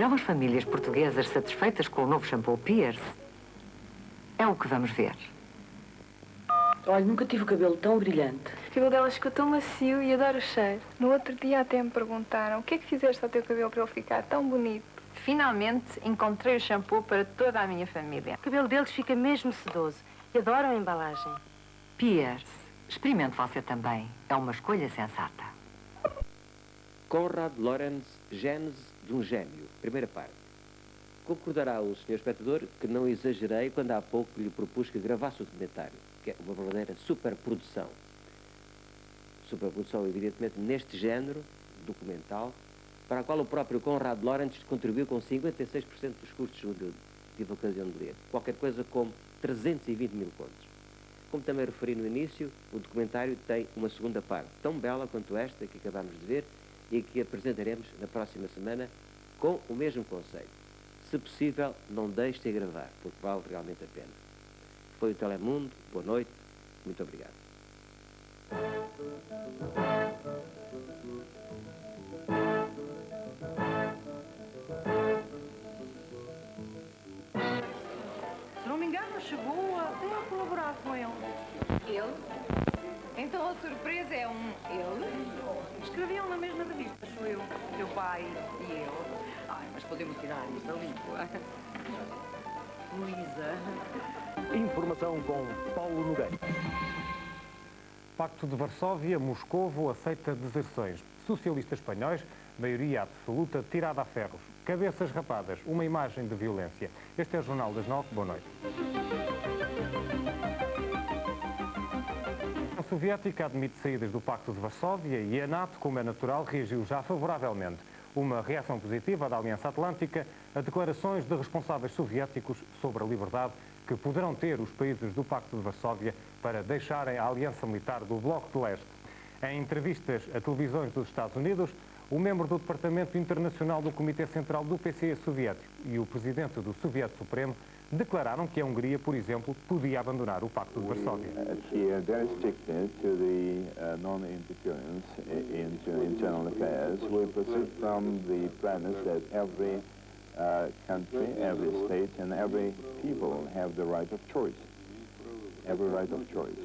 Estão as famílias portuguesas satisfeitas com o novo shampoo Pierce? É o que vamos ver. Olha, nunca tive o cabelo tão brilhante. O cabelo dela ficou tão macio e adoro o cheiro. No outro dia até me perguntaram: o que é que fizeste ao teu cabelo para ele ficar tão bonito? Finalmente encontrei o shampoo para toda a minha família. O cabelo deles fica mesmo sedoso e adoram a embalagem. Pierce, experimente você também. É uma escolha sensata. Konrad Lorenz, Gênese de um Gênio, primeira parte. Concordará o Sr. Espectador que não exagerei quando há pouco lhe propus que gravasse o documentário, que é uma verdadeira superprodução. Superprodução, evidentemente, neste género documental, para a qual o próprio Konrad Lorenz contribuiu com 56% dos custos que tive a ocasião de ler. Qualquer coisa como 320 mil contos. Como também referi no início, o documentário tem uma segunda parte, tão bela quanto esta que acabamos de ver e que apresentaremos na próxima semana com o mesmo conceito. Se possível, não deixe de gravar, porque vale realmente a pena. Foi o Telemundo, boa noite, muito obrigado. Se não me engano, chegou até a colaborar com ele. Ele? Então a surpresa é um ele? Escreviam na mesma revista, sou eu, teu pai e eu. Ai, mas podemos tirar isso a limpo. Luísa. Informação com Paulo Nogueira. Pacto de Varsóvia, Moscovo aceita deserções. Socialistas espanhóis, maioria absoluta tirada a ferros. Cabeças rapadas, uma imagem de violência. Este é o Jornal das 9. Boa noite. A Soviética admite saídas do Pacto de Varsóvia e a NATO, como é natural, reagiu já favoravelmente. Uma reação positiva da Aliança Atlântica a declarações de responsáveis soviéticos sobre a liberdade que poderão ter os países do Pacto de Varsóvia para deixarem a aliança militar do Bloco de Leste. Em entrevistas a televisões dos Estados Unidos, o membro do Departamento Internacional do Comitê Central do PCE soviético e o presidente do Soviete Supremo declararam que a Hungria, por exemplo, podia abandonar o Pacto de Varsóvia. We adhere very strictly to the non-interference into internal affairs. We proceed from the premise that every country, every state and every people have the right of choice. Every right of choice.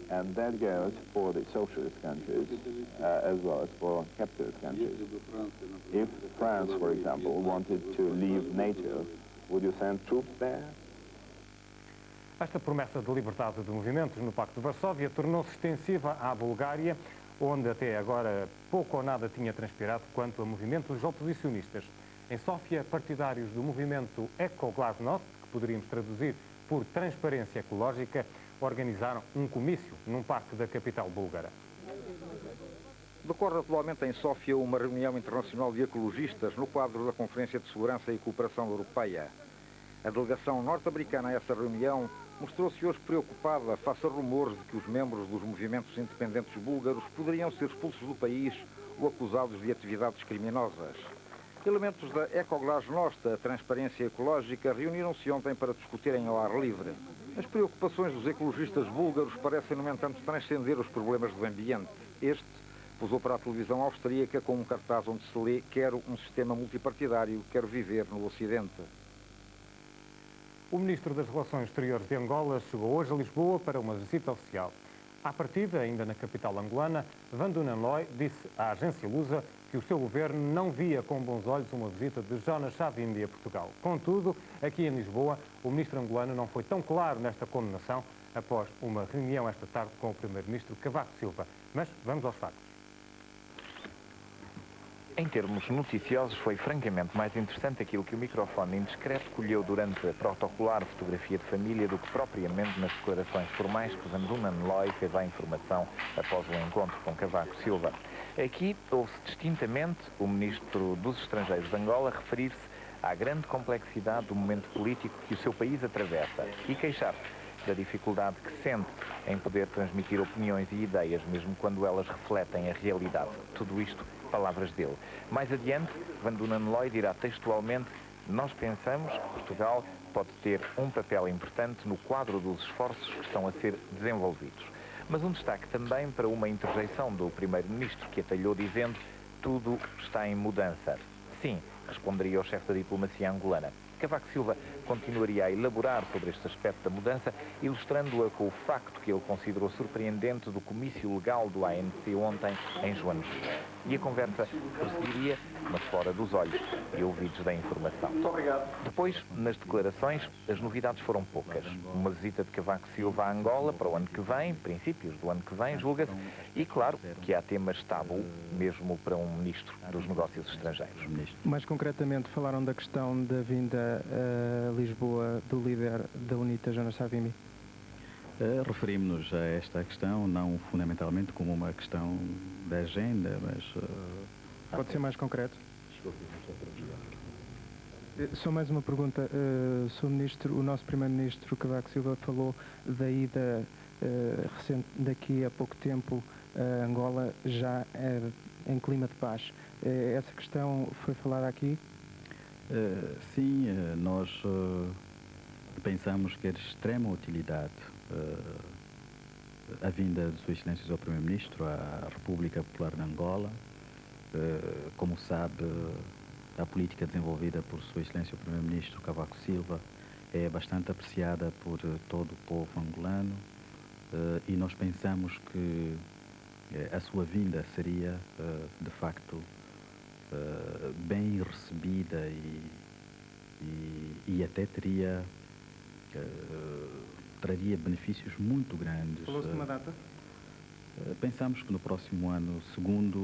And that goes for the socialist countries as well as for capitalist countries. If France, for example, wanted to leave NATO, would you send troops there? Esta promessa de liberdade de movimentos no Pacto de Varsóvia tornou-se extensiva à Bulgária, onde até agora pouco ou nada tinha transpirado quanto a movimentos oposicionistas. Em Sófia, partidários do movimento Ecoglasnost, que poderíamos traduzir por Transparência Ecológica, organizaram um comício num parque da capital búlgara. Decorre atualmente em Sófia uma reunião internacional de ecologistas no quadro da Conferência de Segurança e Cooperação Europeia. A delegação norte-americana a essa reunião mostrou-se hoje preocupada face a rumores de que os membros dos movimentos independentes búlgaros poderiam ser expulsos do país ou acusados de atividades criminosas. Elementos da Ecoglasnost, a Transparência Ecológica, reuniram-se ontem para discutirem ao ar livre. As preocupações dos ecologistas búlgaros parecem, no entanto, transcender os problemas do ambiente. Este posou para a televisão austríaca com um cartaz onde se lê: "Quero um sistema multipartidário, quero viver no Ocidente". O ministro das Relações Exteriores de Angola chegou hoje a Lisboa para uma visita oficial. À partida, ainda na capital angolana, Vandunan Loy disse à agência Lusa que o seu governo não via com bons olhos uma visita de Jonas Savimbi a Portugal. Contudo, aqui em Lisboa, o ministro angolano não foi tão claro nesta condenação após uma reunião esta tarde com o primeiro-ministro Cavaco Silva. Mas vamos aos factos. Em termos noticiosos, foi francamente mais interessante aquilo que o microfone indiscreto colheu durante a protocolar fotografia de família do que propriamente nas declarações formais que Vandunan Loy fez à informação após o encontro com Cavaco Silva. Aqui ouve-se distintamente o ministro dos Estrangeiros de Angola referir-se à grande complexidade do momento político que o seu país atravessa e queixar-se da dificuldade que sente em poder transmitir opiniões e ideias, mesmo quando elas refletem a realidade. Tudo isto, palavras dele. Mais adiante, Vandunan Loy dirá textualmente: "Nós pensamos que Portugal pode ter um papel importante no quadro dos esforços que estão a ser desenvolvidos." Mas um destaque também para uma interjeição do primeiro-ministro, que atalhou dizendo: "Tudo está em mudança." Sim, responderia o chefe da diplomacia angolana. Cavaco Silva continuaria a elaborar sobre este aspecto da mudança, ilustrando-a com o facto que ele considerou surpreendente do comício legal do ANC ontem em Joanesburgo. E a conversa prosseguiria, mas fora dos olhos e ouvidos da informação. Muito obrigado. Depois, nas declarações, as novidades foram poucas. Uma visita de Cavaco Silva a Angola para o ano que vem, princípios do ano que vem, julga-se, e claro que há temas tabu, mesmo para um ministro dos negócios estrangeiros. Mais concretamente, falaram da questão da vinda a Lisboa do líder da UNITA, Jonas Savimbi. Referimos-nos a esta questão, não fundamentalmente como uma questão da agenda, mas... Pode ser mais concreto? Só mais uma pergunta. Sr. Ministro, o nosso Primeiro-Ministro Cavaco Silva falou da ida recente, daqui a pouco tempo, a Angola, já em clima de paz. Essa questão foi falada aqui? Sim, nós pensamos que é de extrema utilidade a vinda de Sua Excelência ao Primeiro-Ministro à República Popular de Angola. Como sabe, a política desenvolvida por Sua Excelência o Primeiro-Ministro Cavaco Silva é bastante apreciada por todo o povo angolano e nós pensamos que a sua vinda seria, de facto, bem recebida e até traria benefícios muito grandes. Falou-se de uma data? Pensamos que no próximo ano, segundo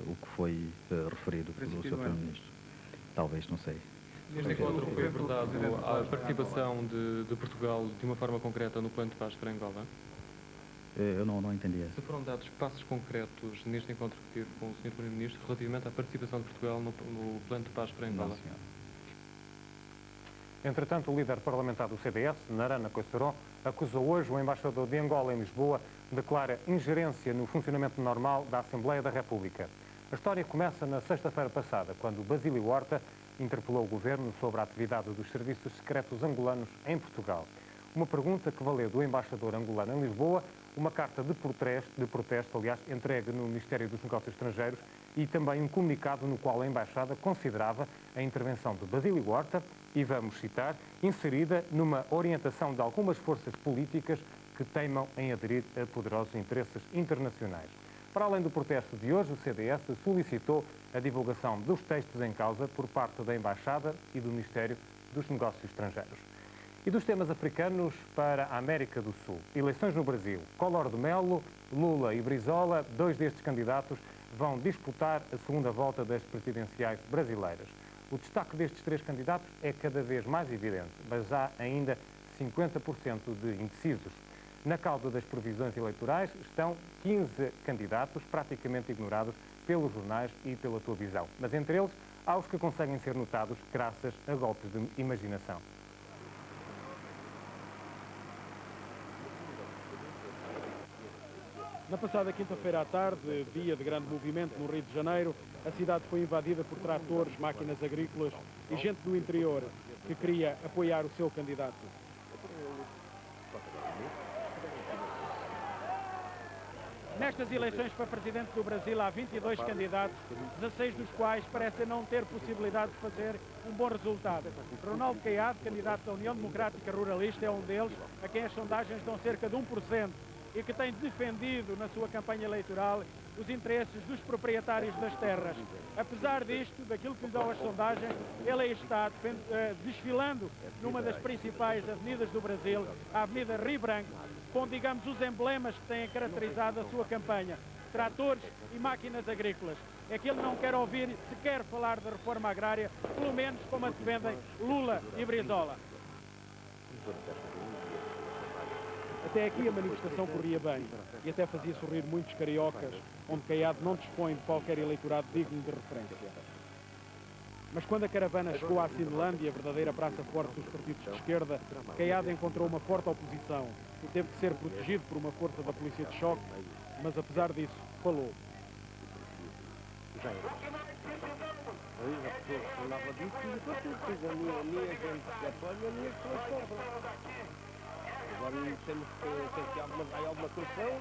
o que foi referido pelo Sr. Primeiro-Ministro. Talvez, não sei. Neste encontro foi abordado a participação de Portugal de uma forma concreta no plano de paz para Angola? Eu não entendia. Se foram dados passos concretos neste encontro que teve com o Sr. Primeiro-Ministro relativamente à participação de Portugal no plano de paz para Angola? Não, senhor. Entretanto, o líder parlamentar do CDS, Narana Coisaró, acusou hoje o embaixador de Angola em Lisboa, declara ingerência no funcionamento normal da Assembleia da República. A história começa na sexta-feira passada, quando Basílio Horta interpelou o governo sobre a atividade dos serviços secretos angolanos em Portugal. Uma pergunta que valeu do embaixador angolano em Lisboa uma carta de protesto, aliás, entregue no Ministério dos Negócios Estrangeiros e também um comunicado no qual a Embaixada considerava a intervenção de Basílio Horta, e vamos citar, inserida numa orientação de algumas forças políticas que teimam em aderir a poderosos interesses internacionais. Para além do protesto de hoje, o CDS solicitou a divulgação dos textos em causa por parte da Embaixada e do Ministério dos Negócios Estrangeiros. E dos temas africanos para a América do Sul. Eleições no Brasil. Collor de Mello, Lula e Brizola, dois destes candidatos, vão disputar a segunda volta das presidenciais brasileiras. O destaque destes três candidatos é cada vez mais evidente, mas há ainda 50% de indecisos. Na cauda das previsões eleitorais estão 15 candidatos praticamente ignorados pelos jornais e pela televisão. Mas entre eles há os que conseguem ser notados graças a golpes de imaginação. Na passada quinta-feira à tarde, dia de grande movimento no Rio de Janeiro, a cidade foi invadida por tratores, máquinas agrícolas e gente do interior que queria apoiar o seu candidato. Nestas eleições para presidente do Brasil há 22 candidatos, 16 dos quais parecem não ter possibilidade de fazer um bom resultado. Ronaldo Caiado, candidato da União Democrática Ruralista, é um deles, a quem as sondagens dão cerca de 1%. E que tem defendido na sua campanha eleitoral os interesses dos proprietários das terras. Apesar disto, daquilo que lhe dão as sondagens, ele aí está desfilando numa das principais avenidas do Brasil, a Avenida Rio Branco, com, digamos, os emblemas que têm caracterizado a sua campanha, tratores e máquinas agrícolas. É que ele não quer ouvir sequer falar de reforma agrária, pelo menos como a defendem Lula e Brizola. Até aqui a manifestação corria bem e até fazia sorrir muitos cariocas, onde Caiado não dispõe de qualquer eleitorado digno de referência. Mas quando a caravana chegou à Cinelândia, a verdadeira praça forte dos partidos de esquerda, Caiado encontrou uma forte oposição e teve que ser protegido por uma força da polícia de choque, mas apesar disso, falou. Já Agora temos que ter alguma correção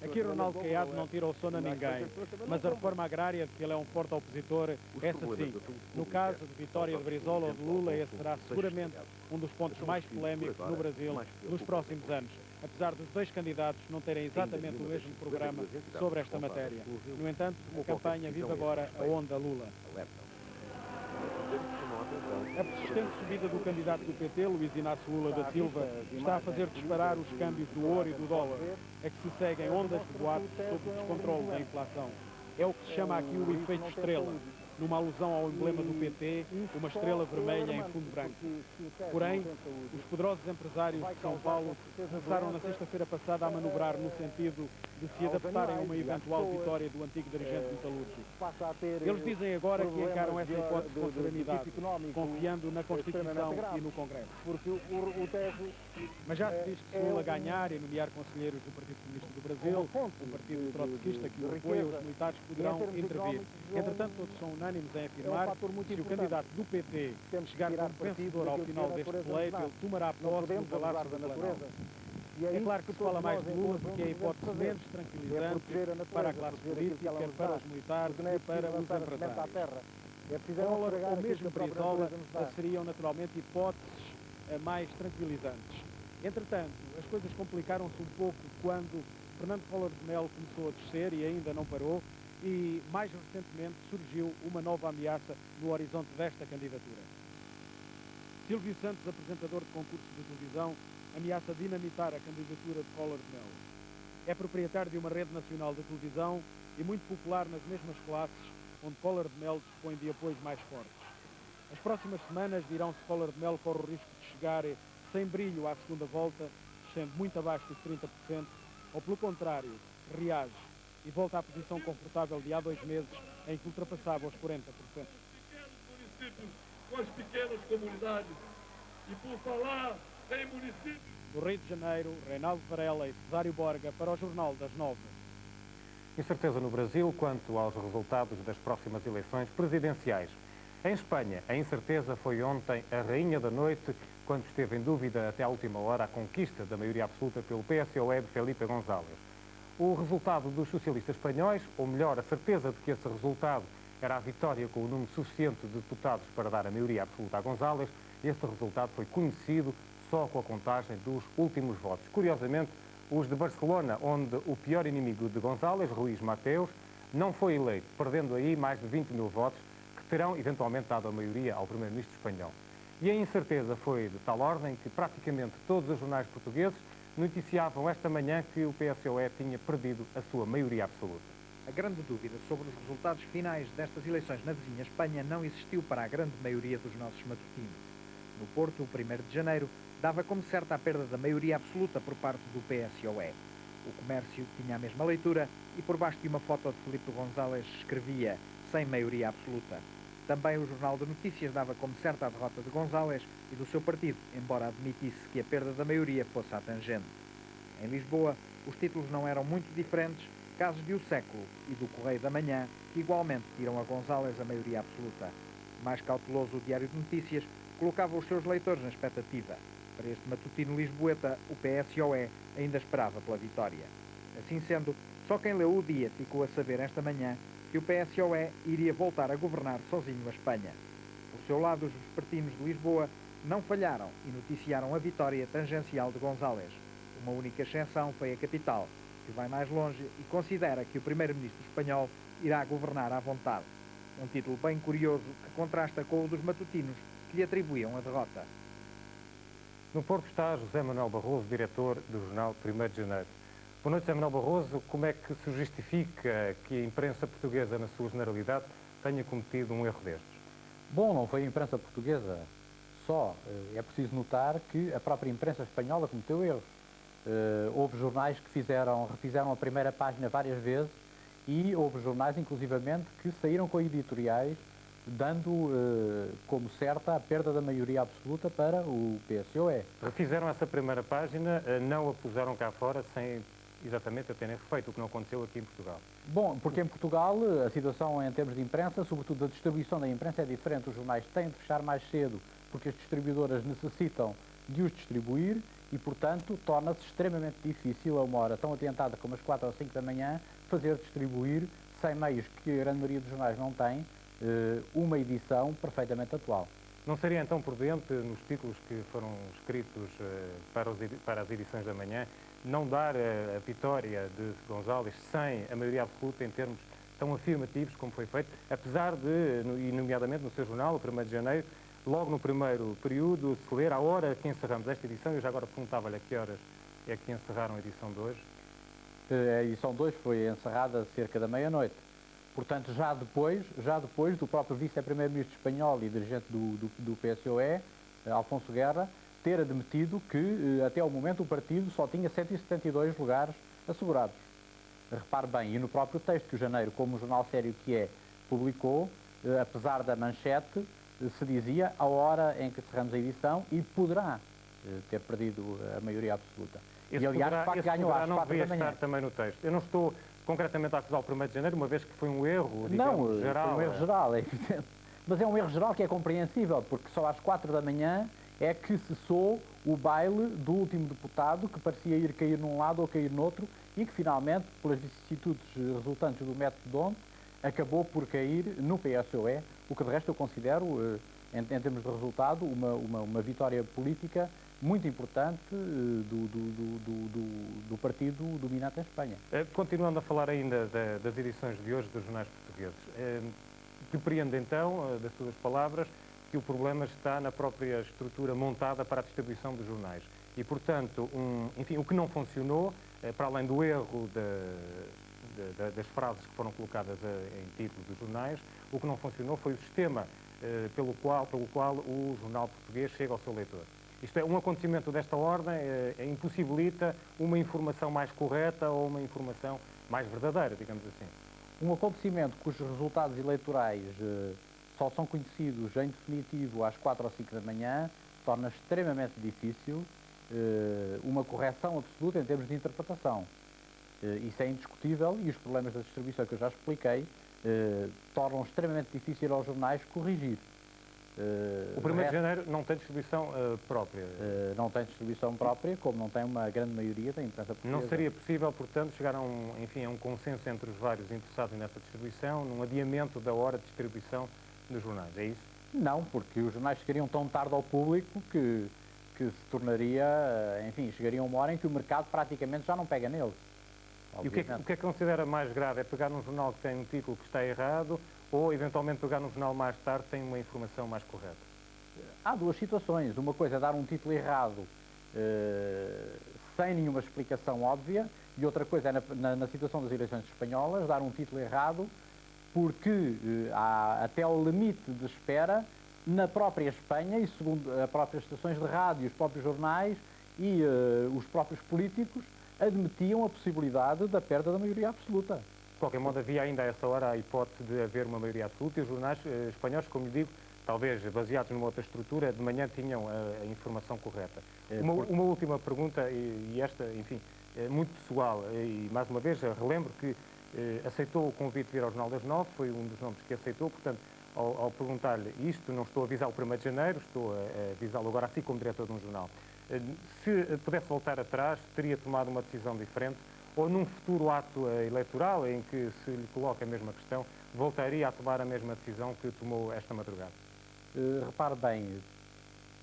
Aqui Ronaldo Caiado não tira o sono a ninguém, mas a reforma agrária de que ele é um forte opositor, essa sim. No caso de Vitória de Brizola ou de Lula, esse será seguramente um dos pontos mais polémicos no Brasil nos próximos anos, apesar dos dois candidatos não terem exatamente o mesmo programa sobre esta matéria. No entanto, a campanha vive agora a onda Lula. A persistente subida do candidato do PT, Luiz Inácio Lula da Silva, está a fazer disparar os câmbios do ouro e do dólar, a que se seguem ondas de boatos sobre o descontrole da inflação. É o que se chama aqui o efeito estrela, numa alusão ao emblema do PT, uma estrela vermelha em fundo branco. Porém, os poderosos empresários de São Paulo começaram na sexta-feira passada a manobrar no sentido de se adaptarem a uma eventual vitória do antigo dirigente metalúrgico. Eles dizem agora que encaram essa hipótese com serenidade, confiando na Constituição e no Congresso. Mas já se diz que se Lula ganhar e nomear conselheiros do Partido Comunista do Brasil, um partido trotskista que o apoia, os militares poderão intervir. Entretanto, todos são unânimes em afirmar que se o candidato do PT chegar como vencedor ao final deste pleito, ele tomará posse no Palácio da Natureza. É claro que se fala mais de Lula porque é a hipótese menos tranquilizante para a classe política, quer para os militares e para os empresários. Collor ou mesmo Brizola seriam naturalmente hipóteses mais tranquilizantes. Entretanto, as coisas complicaram-se um pouco quando Fernando Collor de Mello começou a descer e ainda não parou, e mais recentemente surgiu uma nova ameaça no horizonte desta candidatura. Silvio Santos, apresentador de concursos de televisão, ameaça dinamitar a candidatura de Collor de Mello. É proprietário de uma rede nacional de televisão e muito popular nas mesmas classes onde Collor de Mello dispõe de apoios mais fortes. As próximas semanas dirão se Collor de Mello corre o risco de chegar sem brilho à segunda volta, sendo muito abaixo dos 30%, ou pelo contrário, reage e volta à posição confortável de há 2 meses em que ultrapassava os 40%. Municípios com as pequenas comunidades. E por falar em municípios... Do Rio de Janeiro, Reinaldo Varela e Cesário Borga para o Jornal das 9. Incerteza no Brasil quanto aos resultados das próximas eleições presidenciais. Em Espanha, a incerteza foi ontem a rainha da noite, quando esteve em dúvida até à última hora a conquista da maioria absoluta pelo PSOE de Felipe González. O resultado dos socialistas espanhóis, ou melhor, a certeza de que esse resultado era a vitória com o número suficiente de deputados para dar a maioria absoluta a González, esse resultado foi conhecido só com a contagem dos últimos votos. Curiosamente, os de Barcelona, onde o pior inimigo de González, Ruiz Mateus, não foi eleito, perdendo aí mais de 20 mil votos, que terão eventualmente dado a maioria ao primeiro-ministro espanhol. E a incerteza foi de tal ordem que praticamente todos os jornais portugueses noticiavam esta manhã que o PSOE tinha perdido a sua maioria absoluta. A grande dúvida sobre os resultados finais destas eleições na vizinha Espanha não existiu para a grande maioria dos nossos matutinos. No Porto, o 1º de janeiro dava como certa a perda da maioria absoluta por parte do PSOE. O Comércio tinha a mesma leitura e por baixo de uma foto de Felipe González escrevia sem maioria absoluta. Também o Jornal de Notícias dava como certa a derrota de González e do seu partido, embora admitisse que a perda da maioria fosse à tangente. Em Lisboa, os títulos não eram muito diferentes, casos de O Século e do Correio da Manhã, que igualmente tiram a González a maioria absoluta. Mais cauteloso, o Diário de Notícias colocava os seus leitores na expectativa. Para este matutino lisboeta, o PSOE ainda esperava pela vitória. Assim sendo, só quem leu o Dia ficou a saber esta manhã que o PSOE iria voltar a governar sozinho a Espanha. Por seu lado, os vespertinos de Lisboa não falharam e noticiaram a vitória tangencial de González. Uma única exceção foi a capital, que vai mais longe e considera que o primeiro-ministro espanhol irá governar à vontade. Um título bem curioso que contrasta com o dos matutinos, que lhe atribuíam a derrota. No Porto está José Manuel Barroso, diretor do jornal 1º de janeiro. Boa noite, José Manuel Barroso. Como é que se justifica que a imprensa portuguesa, na sua generalidade, tenha cometido um erro destes? Bom, não foi a imprensa portuguesa só. É preciso notar que a própria imprensa espanhola cometeu erros. Houve jornais que refizeram a primeira página várias vezes e houve jornais, inclusivamente, que saíram com editoriais dando como certa a perda da maioria absoluta para o PSOE. Refizeram essa primeira página, não a puseram cá fora sem exatamente a terem feito, o que não aconteceu aqui em Portugal. Bom, porque em Portugal a situação em termos de imprensa, sobretudo a distribuição da imprensa, é diferente. Os jornais têm de fechar mais cedo porque as distribuidoras necessitam de os distribuir e, portanto, torna-se extremamente difícil, a uma hora tão adiantada como as 4 ou 5 da manhã, fazer distribuir, sem meios que a grande maioria dos jornais não tem, uma edição perfeitamente atual. Não seria então prudente, nos títulos que foram escritos para as edições da manhã, não dar a vitória de González sem a maioria absoluta em termos tão afirmativos como foi feito, apesar de, e nomeadamente no seu jornal, o 1º de janeiro, logo no primeiro período, se ler à hora que encerramos esta edição, eu já agora perguntava-lhe a que horas é que encerraram a edição de hoje? A edição 2 foi encerrada cerca da meia-noite. Portanto, já depois do próprio vice-primeiro-ministro espanhol e dirigente do PSOE, Alfonso Guerra, ter admitido que, até ao momento, o partido só tinha 172 lugares assegurados. Repare bem, e no próprio texto que o Janeiro, como jornal sério que é, publicou, apesar da manchete, se dizia a hora em que cerramos a edição e poderá ter perdido a maioria absoluta. Esse e, aliás, de facto, ganhou às 4 da manhã. Estar também no texto. Eu não estou concretamente a acusar o 1º de janeiro, uma vez que foi um erro, digamos, não, geral. Não, foi um erro geral, é evidente. Mas é um erro geral que é compreensível, porque só às 4 da manhã é que cessou o baile do último deputado, que parecia ir cair num lado ou cair noutro, e que finalmente, pelas vicissitudes resultantes do método de ontem, acabou por cair no PSOE, o que de resto eu considero, em termos de resultado, uma vitória política muito importante do partido dominante em Espanha. Continuando a falar ainda das edições de hoje dos jornais portugueses, depreendo então, das suas palavras, que o problema está na própria estrutura montada para a distribuição dos jornais. E, portanto, enfim, o que não funcionou, para além do erro das frases que foram colocadas em título dos jornais, o que não funcionou foi o sistema pelo qual o jornal português chega ao seu leitor. Isto é, um acontecimento desta ordem impossibilita uma informação mais correta ou uma informação mais verdadeira, digamos assim. Um acontecimento cujos resultados eleitorais só são conhecidos em definitivo às 4 ou 5 da manhã torna extremamente difícil uma correção absoluta em termos de interpretação. Isso é indiscutível e os problemas da distribuição que eu já expliquei tornam extremamente difícil aos jornais corrigir. O 1º de janeiro não tem distribuição própria? Não tem distribuição própria, como não tem uma grande maioria da imprensa portuguesa. Não seria possível, portanto, chegar a um consenso entre os vários interessados nessa distribuição, num adiamento da hora de distribuição dos jornais, é isso? Não, porque os jornais chegariam tão tarde ao público que se tornaria, enfim, chegaria uma hora em que o mercado praticamente já não pega neles. E o que é que considera mais grave? É pegar num jornal que tem um título que está errado ou, eventualmente, pegar num jornal mais tarde que tem uma informação mais correta? Há duas situações. Uma coisa é dar um título errado sem nenhuma explicação óbvia e outra coisa é, na situação das eleições espanholas, dar um título errado porque há até ao limite de espera na própria Espanha e segundo as próprias estações de rádio, os próprios jornais e os próprios políticos admitiam a possibilidade da perda da maioria absoluta. De qualquer modo, havia ainda a essa hora a hipótese de haver uma maioria absoluta e os jornais espanhóis, como lhe digo, talvez baseados numa outra estrutura, de manhã tinham a informação correta. Uma última pergunta, e esta, enfim, é muito pessoal, e mais uma vez relembro que aceitou o convite de vir ao Jornal das 9, foi um dos nomes que aceitou, portanto, ao perguntar-lhe isto, não estou a avisar o 1º de janeiro, estou a avisá-lo agora assim como diretor de um jornal. Se pudesse voltar atrás, teria tomado uma decisão diferente ou num futuro ato eleitoral em que se lhe coloca a mesma questão, voltaria a tomar a mesma decisão que tomou esta madrugada? Repare bem,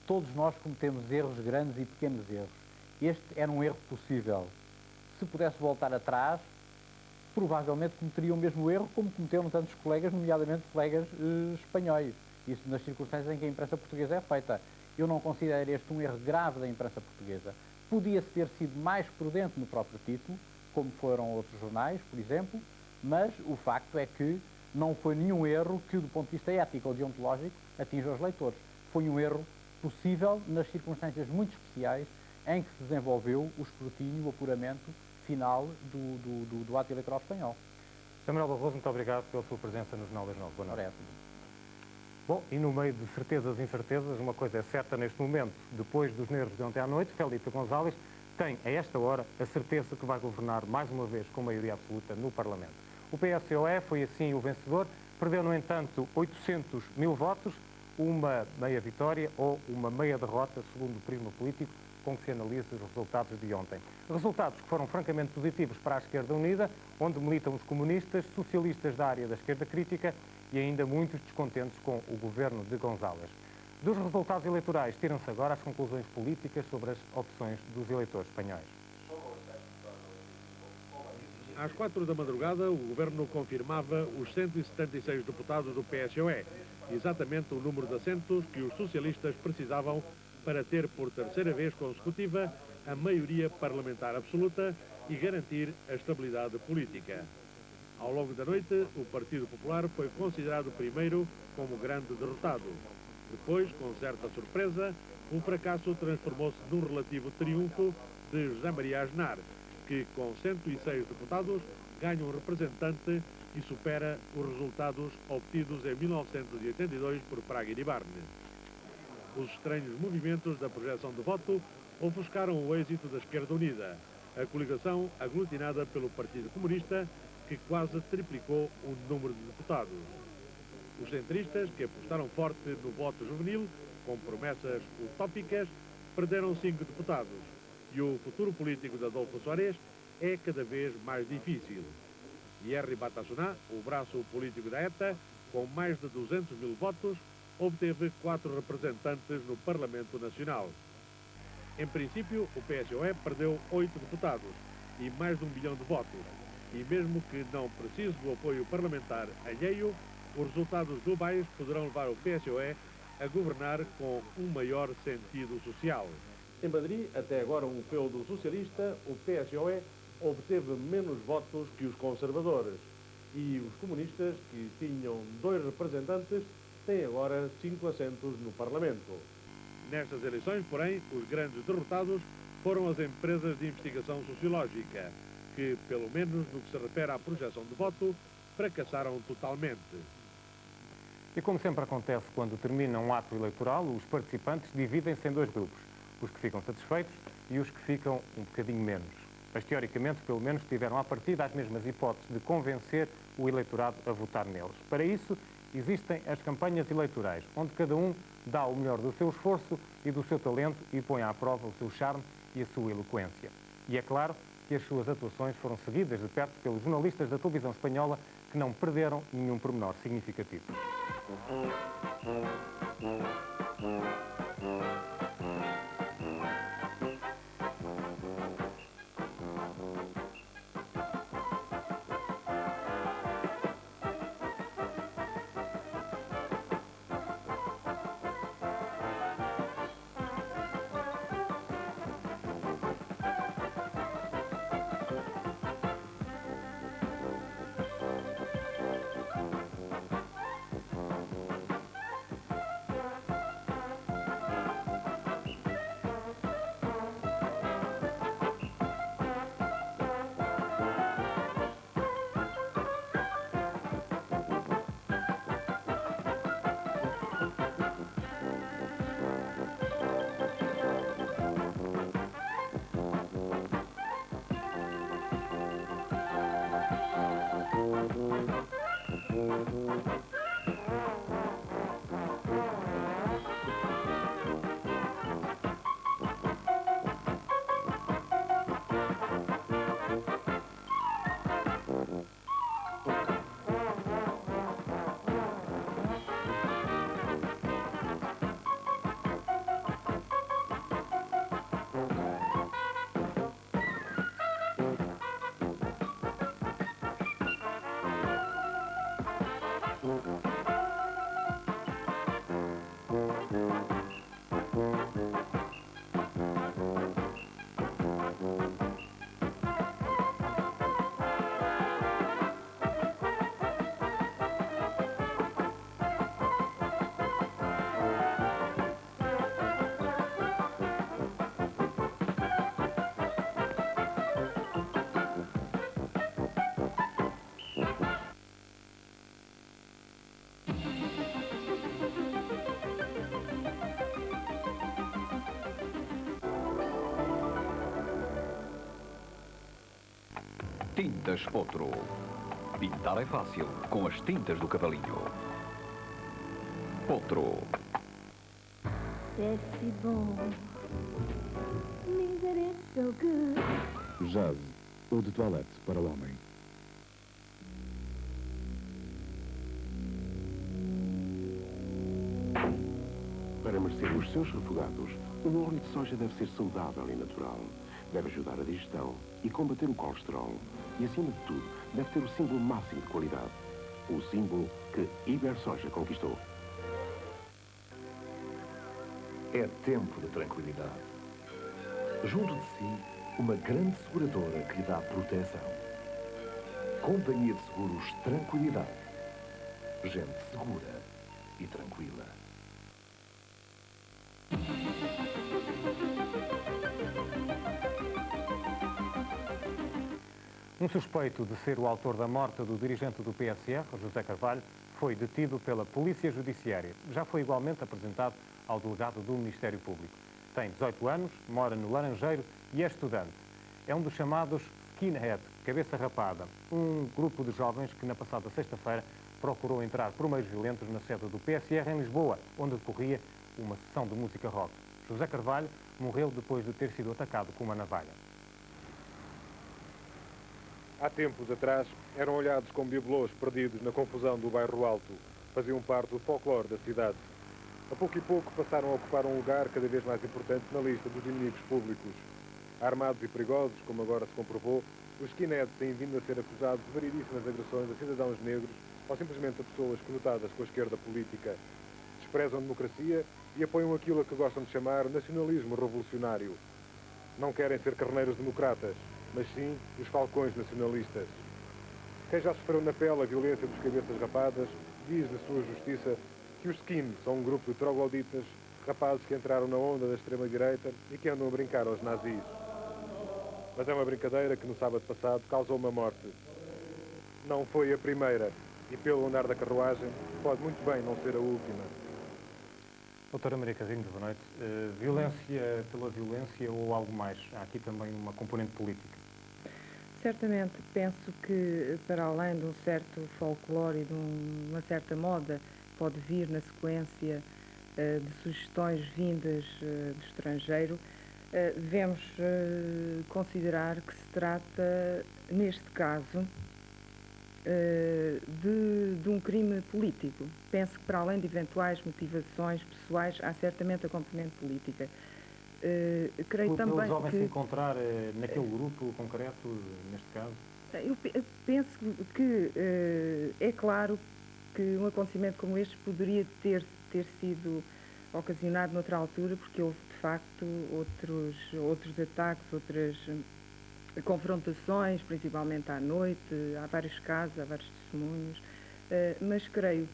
todos nós cometemos erros grandes e pequenos erros. Este era um erro possível. Se pudesse voltar atrás, provavelmente cometeria o mesmo erro como cometeram tantos colegas, nomeadamente colegas espanhóis. Isso nas circunstâncias em que a imprensa portuguesa é feita. Eu não considero este um erro grave da imprensa portuguesa. Podia-se ter sido mais prudente no próprio título, como foram outros jornais, por exemplo, mas o facto é que não foi nenhum erro que, do ponto de vista ético ou deontológico, atinja os leitores. Foi um erro possível nas circunstâncias muito especiais em que se desenvolveu o escrutínio, o apuramento final do ato eleitoral espanhol. Samuel Barroso, muito obrigado pela sua presença no Jornal das 9. Boa noite. Bom, e no meio de certezas e incertezas, uma coisa é certa neste momento, depois dos nervos de ontem à noite, Felipe González tem, a esta hora, a certeza que vai governar mais uma vez com maioria absoluta no Parlamento. O PSOE foi assim o vencedor, perdeu, no entanto, 800 mil votos. uma meia vitória ou uma meia derrota, segundo o prisma político com que se analisa os resultados de ontem. Resultados que foram francamente positivos para a esquerda unida, onde militam os comunistas, socialistas da área da esquerda crítica e ainda muitos descontentes com o governo de González. Dos resultados eleitorais tiram-se agora as conclusões políticas sobre as opções dos eleitores espanhóis. Às 4 da madrugada, o Governo confirmava os 176 deputados do PSOE, exatamente o número de assentos que os socialistas precisavam para ter por terceira vez consecutiva a maioria parlamentar absoluta e garantir a estabilidade política. Ao longo da noite, o Partido Popular foi considerado primeiro como grande derrotado. Depois, com certa surpresa, o fracasso transformou-se num relativo triunfo de José Maria Aznar, que com 106 deputados ganha um representante e supera os resultados obtidos em 1982 por Fraga Iribarne. Os estranhos movimentos da projeção de voto ofuscaram o êxito da Esquerda Unida, a coligação aglutinada pelo Partido Comunista, que quase triplicou o número de deputados. Os centristas, que apostaram forte no voto juvenil, com promessas utópicas, perderam 5 deputados, e o futuro político de Adolfo Suárez é cada vez mais difícil. Yerry Batasuna, o braço político da ETA, com mais de 200 mil votos, obteve 4 representantes no Parlamento Nacional. Em princípio, o PSOE perdeu 8 deputados e mais de 1 milhão de votos, e mesmo que não precise do apoio parlamentar alheio, os resultados globais poderão levar o PSOE a governar com um maior sentido social. Em Madrid, até agora um feudo socialista, o PSOE obteve menos votos que os conservadores e os comunistas, que tinham 2 representantes, têm agora 5 assentos no Parlamento. Nestas eleições, porém, os grandes derrotados foram as empresas de investigação sociológica, que, pelo menos no que se refere à projeção de voto, fracassaram totalmente. E como sempre acontece quando termina um ato eleitoral, os participantes dividem-se em 2 grupos, os que ficam satisfeitos e os que ficam um bocadinho menos. Mas, teoricamente, pelo menos tiveram à partida as mesmas hipóteses de convencer o eleitorado a votar neles. Para isso, existem as campanhas eleitorais, onde cada um dá o melhor do seu esforço e do seu talento e põe à prova o seu charme e a sua eloquência. E é claro que as suas atuações foram seguidas de perto pelos jornalistas da televisão espanhola, que não perderam nenhum pormenor significativo. Tintas Potro. Pintar é fácil com as tintas do cavalinho. Potro. sexy bone. Means that it's so good. Jazz, eau de toilette para o homem. Para merecer os seus refogados, um óleo de soja deve ser saudável e natural. Deve ajudar a digestão e combater o colesterol. E, acima de tudo, deve ter o símbolo máximo de qualidade. O símbolo que Ibersoja conquistou. É tempo de tranquilidade. Junto de si, uma grande seguradora que lhe dá proteção. Companhia de Seguros Tranquilidade. Gente segura e tranquila. Um suspeito de ser o autor da morte do dirigente do PSR, José Carvalho, foi detido pela Polícia Judiciária. Já foi igualmente apresentado ao delegado do Ministério Público. Tem 18 anos, mora no Laranjeiro e é estudante. É um dos chamados skinhead, cabeça rapada, um grupo de jovens que na passada sexta-feira procurou entrar por meios violentos na sede do PSR em Lisboa, onde decorria uma sessão de música rock. José Carvalho morreu depois de ter sido atacado com uma navalha. Há tempos atrás, eram olhados como bibelôs perdidos na confusão do bairro Alto. Faziam parte do folclore da cidade. A pouco e pouco passaram a ocupar um lugar cada vez mais importante na lista dos inimigos públicos. Armados e perigosos, como agora se comprovou, os skinheads têm vindo a ser acusados de variedíssimas agressões a cidadãos negros ou simplesmente a pessoas conotadas com a esquerda política. Desprezam a democracia e apoiam aquilo a que gostam de chamar nacionalismo revolucionário. Não querem ser carneiros democratas, mas sim os falcões nacionalistas. Quem já sofreu na pele a violência dos cabeças rapadas diz na sua justiça que os skins são um grupo de trogloditas, rapazes que entraram na onda da extrema-direita e que andam a brincar aos nazis. Mas é uma brincadeira que no sábado passado causou uma morte. Não foi a primeira e, pelo andar da carruagem, pode muito bem não ser a última. Doutora Maria Carrinhos, boa noite. Violência pela violência ou algo mais? Há aqui também uma componente política. Certamente, penso que para além de um certo folclore e de uma certa moda, pode vir na sequência de sugestões vindas do estrangeiro, devemos considerar que se trata, neste caso, de um crime político. Penso que para além de eventuais motivações pessoais, há certamente a componente política. Creio também que... Os jovens que se encontrar naquele grupo concreto, neste caso? Eu penso que é claro que um acontecimento como este poderia ter sido ocasionado noutra altura, porque houve, de facto, outros ataques, outras confrontações, principalmente à noite, há vários casos, há vários testemunhos, mas creio